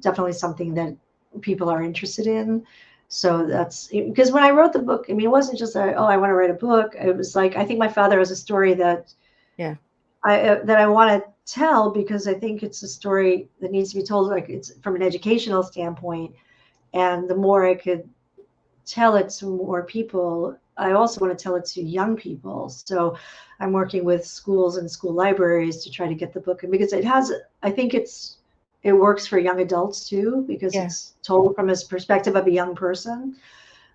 definitely something that people are interested in. So that's because when I wrote the book, I mean, it wasn't just I want to write a book. It was I think my father has a story that I want to tell, because I think it's a story that needs to be told. It's from an educational standpoint, and the more I could tell it to more people, I also want to tell it to young people. So I'm working with schools and school libraries to try to get the book, and because I think it works for young adults too, because it's told from his perspective of a young person.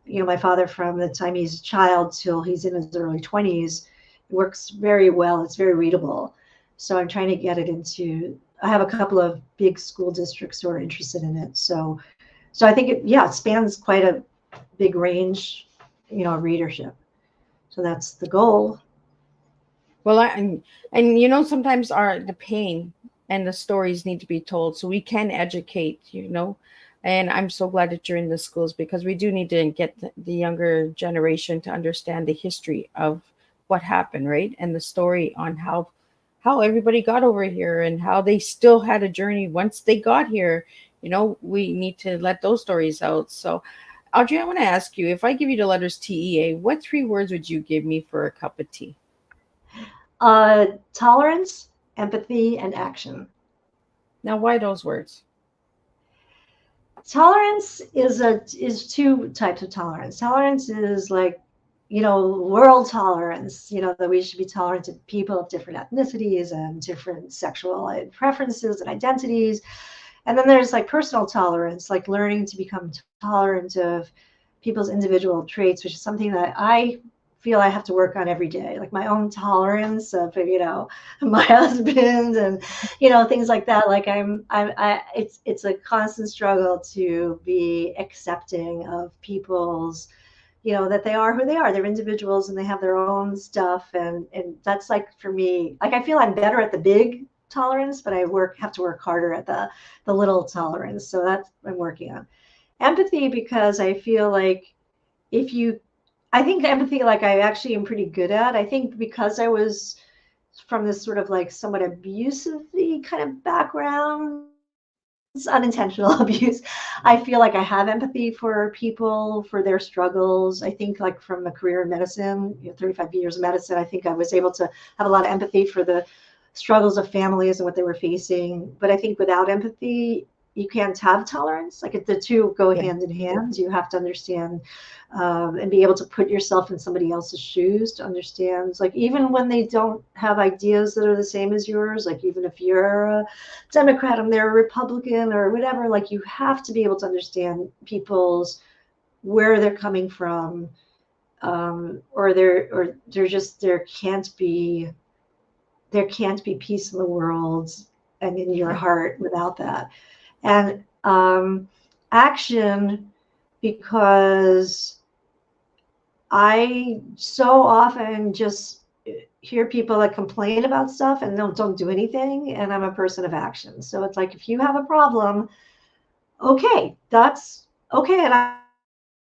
My father, from the time he's a child till he's in his early 20s, works very well. It's very readable. So I'm trying to get it into. I have a couple of big school districts who are interested in it. So I think it spans quite a big range, readership. So that's the goal. Well, and sometimes the pain and the stories need to be told so we can educate, and I'm so glad that you're in the schools, because we do need to get the younger generation to understand the history of what happened, right? And the story on how everybody got over here and how they still had a journey once they got here. We need to let those stories out. So Audrey, I want to ask you, if I give you the letters TEA, what 3 words would you give me for a cup of tea? Tolerance, empathy, and action. Now, why those words? Tolerance is 2 types of tolerance. Tolerance is world tolerance, that we should be tolerant of people of different ethnicities and different sexual preferences and identities. And then there's like personal tolerance, like learning to become tolerant of people's individual traits, which is something that I feel I have to work on every day, like my own tolerance of, my husband and, things like that. Like it's a constant struggle to be accepting of people's, that they are who they are. They're individuals and they have their own stuff. And that's like, for me, like, I feel I'm better at the big tolerance, but I have to work harder at the little tolerance. So that's what I'm working on. Empathy, because I feel like I think empathy, like, I actually am pretty good at. I think because I was from this sort of like somewhat abusive kind of background, it's unintentional abuse. I feel like I have empathy for people, for their struggles. I think, like, from a career in medicine, 35 years of medicine, I think I was able to have a lot of empathy for the struggles of families and what they were facing. But I think without empathy, you can't have tolerance. Like, if the two go hand in hand, you have to understand and be able to put yourself in somebody else's shoes to understand. Like, even when they don't have ideas that are the same as yours, like even if you're a Democrat and they're a Republican or whatever, like, you have to be able to understand where they're coming from, or there can't be peace in the world and in your heart without that. And action, because I so often just hear people that complain about stuff and don't do anything, and I'm a person of action. So it's like, if you have a problem, okay, that's okay, and I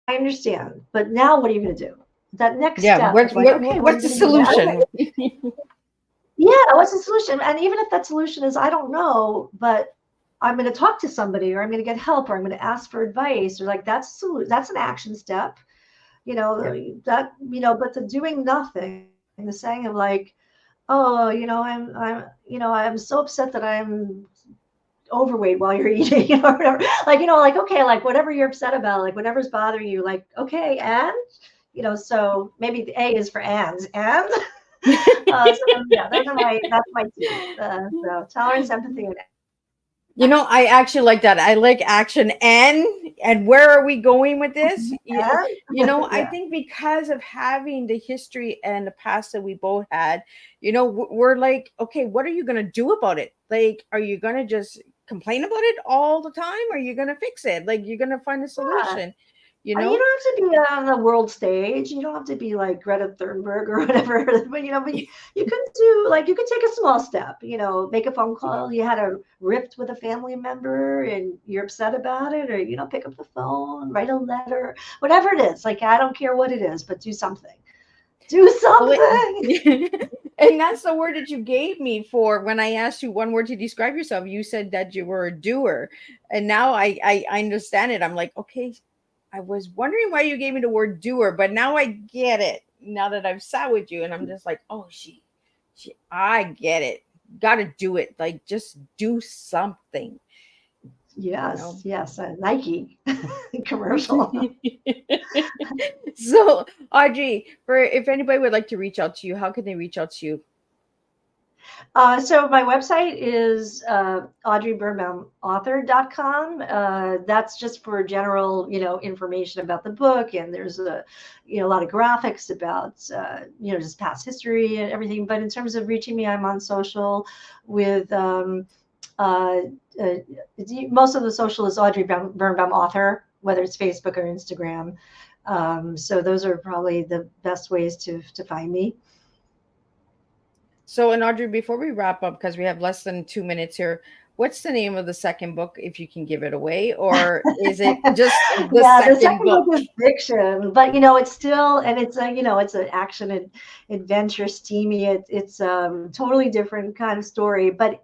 understand. But now what are you going to do? That next step. What's the solution? Yeah, what's the solution? And even if that solution is, I don't know, but I'm going to talk to somebody, or I'm going to get help, or I'm going to ask for advice, or like, that's an action step, but the doing nothing, and the saying of like, oh, I'm so upset that I'm overweight while you're eating, or whatever. Like, like, okay, like, whatever you're upset about, like, whatever's bothering you, like, okay, and, so maybe the A is for and. That's my two. So tolerance, empathy, and I actually like that. I like action. And where are we going with this? I think because of having the history and the past that we both had, we're like, okay, what are you going to do about it? Like, are you going to just complain about it all the time? Or are you going to fix it? Like, you're going to find a solution. You don't have to be on the world stage. You don't have to be like Greta Thunberg or whatever. But you can do, like, you can take a small step. Make a phone call. You had a rift with a family member and you're upset about it, or pick up the phone, write a letter, whatever it is. Like, I don't care what it is, but do something. Do something. And that's the word that you gave me for when I asked you one word to describe yourself. You said that you were a doer, and now I understand it. I'm like, okay. I was wondering why you gave me the word doer, but now I get it. Now that I've sat with you, and I'm just like, oh, I get it. Got to do it. Like, just do something. Yes, yes, Nike commercial. So, Audrey, if anybody would like to reach out to you, how can they reach out to you? So my website is audreybirnbaumauthor.com. That's just for general, information about the book. And there's a lot of graphics about, just past history and everything. But in terms of reaching me, I'm on social with, most of the social is Audrey Birnbaum author, whether it's Facebook or Instagram. So those are probably the best ways to find me. So, and Audrey, before we wrap up, because we have less than 2 minutes here, what's the name of the second book, if you can give it away, or is it just the second book is fiction? But it's still, and it's it's an action and adventure, steamy. It's totally different kind of story, but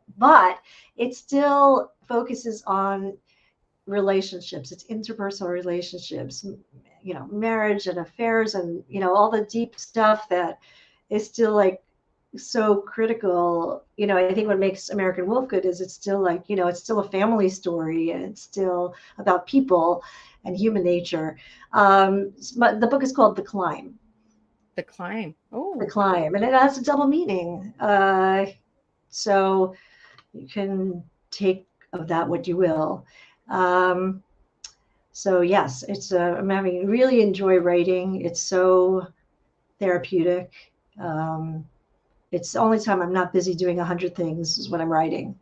it still focuses on relationships. It's interpersonal relationships, marriage and affairs, and all the deep stuff that is still like so critical. I think what makes American Wolf good is it's still like, it's still a family story, and it's still about people and human nature. The book is called The Climb. The climb. The Oh, climb, and it has a double meaning. So you can take of that what you will. Um, so yes, I'm having really enjoy writing. It's so therapeutic. Um, it's the only time I'm not busy doing 100 things is when I'm writing.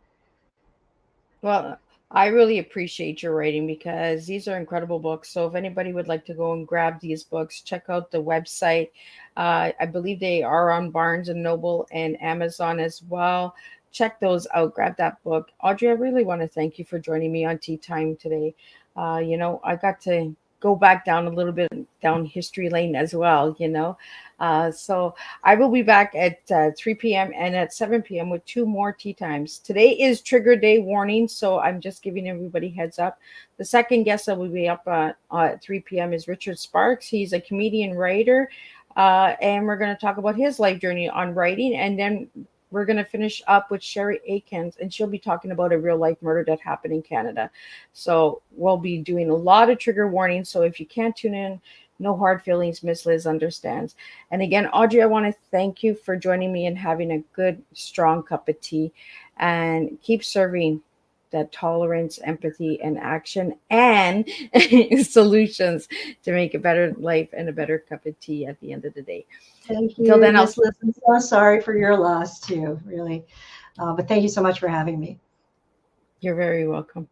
well, I really appreciate your writing because these are incredible books. So if anybody would like to go and grab these books, check out the website. I believe they are on Barnes and Noble and Amazon as well. Check those out. Grab that book. Audrey, I really want to thank you for joining me on Tea Time today. I got to go back down a little bit down history lane as well, So I will be back at 3 p.m. and at 7 p.m. with two more tea times. Today is Trigger Day warning, so I'm just giving everybody heads up. The second guest that will be up at 3 p.m. is Richard Sparks. He's a comedian writer, and we're going to talk about his life journey on writing. And then we're going to finish up with Sherry Akins, and she'll be talking about a real life murder that happened in Canada. So we'll be doing a lot of trigger warnings. So if you can't tune in, no hard feelings. Miss Liz understands. And again, Audrey, I want to thank you for joining me and having a good, strong cup of tea. And keep serving that tolerance, empathy, and action and solutions to make a better life and a better cup of tea at the end of the day. Thank Until you, then, Miss Liz. I'm so sorry for your loss too, really. But thank you so much for having me. You're very welcome.